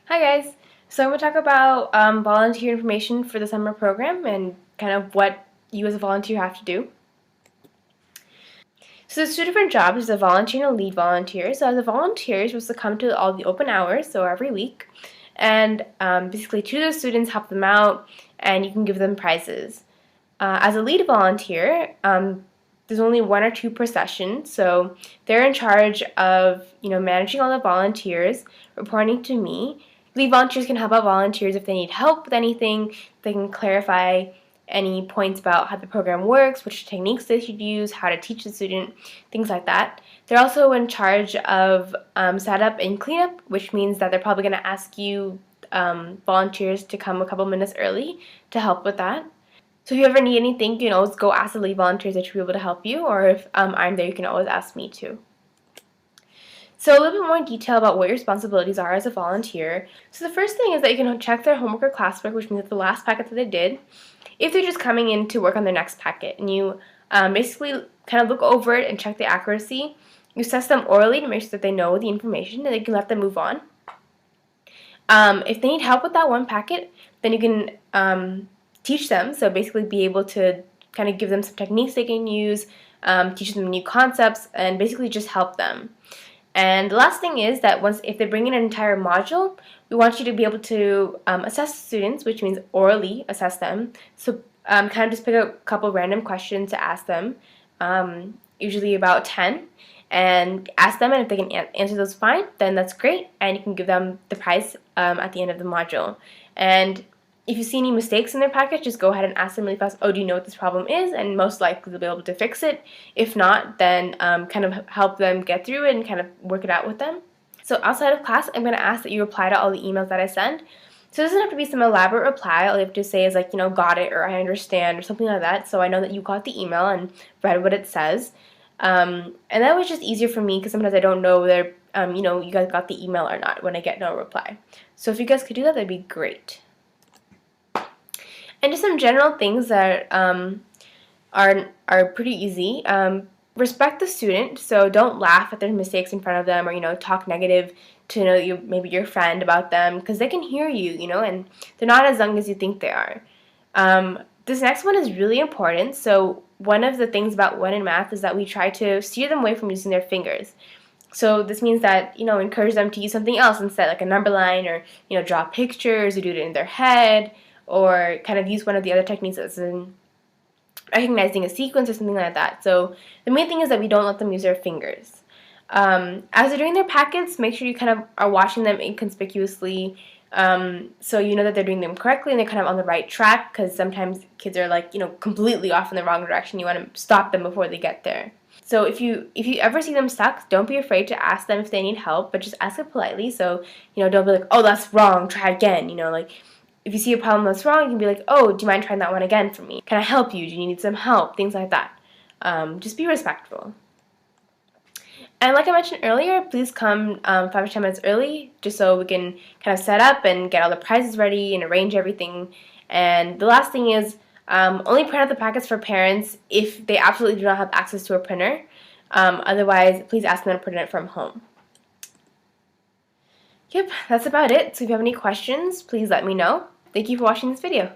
Hi guys! So I'm going to talk about volunteer information for the summer program and kind of what you as a volunteer have to do. So there's two different jobs. There's a volunteer and a lead volunteer. So as a volunteer, you're supposed to come to all the open hours, so every week, and basically tutor the students, help them out, and you can give them prizes. As a lead volunteer, there's only one or two per session, so they're in charge of managing all the volunteers, reporting to me. Lead volunteers can help out volunteers if they need help with anything. They can clarify any points about how the program works, which techniques they should use, how to teach the student, things like that. They're also in charge of setup and cleanup, which means that they're probably going to ask you volunteers to come a couple minutes early to help with that. So if you ever need anything, you can always go ask the lead volunteers that should be able to help you, or if I'm there, you can always ask me too. So a little bit more detail about what your responsibilities are as a volunteer. So the first thing is that you can check their homework or classwork, which means that the last packet that they did, if they're just coming in to work on their next packet. And you basically kind of look over it and check the accuracy. You assess them orally to make sure that they know the information, and then you can let them move on. If they need help with that one packet, then you can teach them. So basically be able to kind of give them some techniques they can use, teach them new concepts, and basically just help them. And the last thing is that if they bring in an entire module, we want you to be able to assess students, which means orally assess them. So kind of just pick a couple random questions to ask them, usually about 10, and ask them, and if they can answer those fine, then that's great, and you can give them the prize at the end of the module. And if you see any mistakes in their package, just go ahead and ask them really fast, oh, do you know what this problem is? And most likely they'll be able to fix it. If not, then kind of help them get through it and kind of work it out with them. So outside of class, I'm going to ask that you reply to all the emails that I send. So it doesn't have to be some elaborate reply. All you have to say is like, got it, or I understand, or something like that. So I know that you got the email and read what it says. And that was just easier for me because sometimes I don't know whether, you guys got the email or not when I get no reply. So if you guys could do that, that'd be great. And just some general things that are pretty easy. Respect the student, so don't laugh at their mistakes in front of them, or talk negative to maybe your friend about them, because they can hear you, and they're not as young as you think they are. This next one is really important. So one of the things about OneInMath is that we try to steer them away from using their fingers. So this means that, encourage them to use something else instead, like a number line, or draw pictures, or do it in their head, or kind of use one of the other techniques as in recognizing a sequence or something like that. So the main thing is that we don't let them use their fingers. As they're doing their packets, make sure you kind of are watching them inconspicuously, so you know that they're doing them correctly and they're kind of on the right track, because sometimes kids are like, completely off in the wrong direction. You want to stop them before they get there. So if you ever see them stuck, don't be afraid to ask them if they need help, but just ask it politely. So, don't be like, oh, that's wrong, try again, like, if you see a problem that's wrong, you can be like, oh, do you mind trying that one again for me? Can I help you? Do you need some help? Things like that. Just be respectful. And like I mentioned earlier, please come 5 or 10 minutes early, just so we can kind of set up and get all the prizes ready and arrange everything. And the last thing is, only print out the packets for parents if they absolutely do not have access to a printer. Otherwise, please ask them to print it from home. Yep, that's about it. So if you have any questions, please let me know. Thank you for watching this video.